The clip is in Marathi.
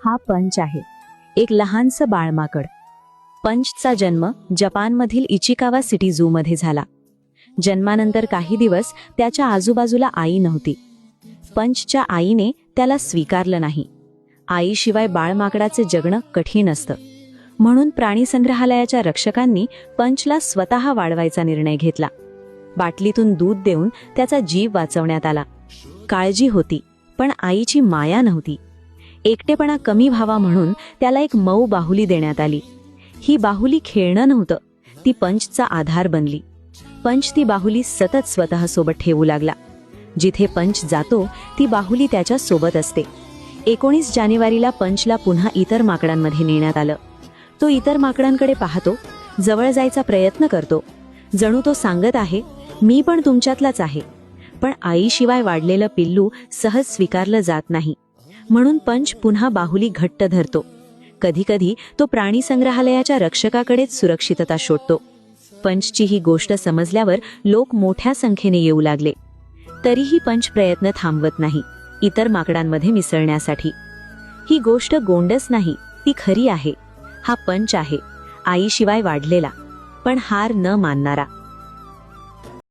हा पंच आहे, एक लहानसं बाळमाकड. पंचचा जन्म जपानमधील इचिकावा सिटी झू मध्ये झाला. जन्मानंतर काही दिवस त्याच्या आजूबाजूला आई नव्हती. पंचच्या आईने त्याला स्वीकारलं नाही. आईशिवाय बाळमाकडाचे जगणं कठीण असतं. म्हणून प्राणी संग्रहालयाच्या रक्षकांनी पंचला स्वतः वाढवायचा निर्णय घेतला. बाटलीतून दूध देऊन त्याचा जीव वाचवण्यात आला. काळजी होती, पण आईची माया नव्हती. एकटेपणा कमी व्हावा म्हणून त्याला एक मऊ बाहुली देण्यात आली. ही बाहुली खेळणं नव्हतं, ती पंचचा आधार बनली. पंच ती बाहुली सतत स्वतः सोबत ठेवू लागला. जिथे पंच जातो ती बाहुली त्याच्या सोबत असते. 19 जानेवारीला पंचला पुन्हा इतर माकडांमध्ये नेण्यात आलं. तो इतर माकडांकडे पाहतो, जवळ जायचा प्रयत्न करतो. जणू तो सांगत आहे, मी पण तुमच्यातलाच आहे. पण आईशिवाय वाढलेलं पिल्लू सहज स्वीकारलं जात नाही. म्हणून पंच पुन्हा बाहुली घट्ट धरतो. कधीकधी तो प्राणी संग्रहालयाच्या रक्षकाकडेच सुरक्षितता शोधतो. पंचची ही गोष्ट समजल्यावर लोक मोठ्या संख्येने येऊ लागले. तरीही पंच प्रयत्न थांबवत नाही इतर माकडांमध्ये मिसळण्यासाठी. ही गोष्ट गोंडस नाही, ती खरी आहे. हा पंच आहे, आईशिवाय वाढलेला, पण हार न मानणारा.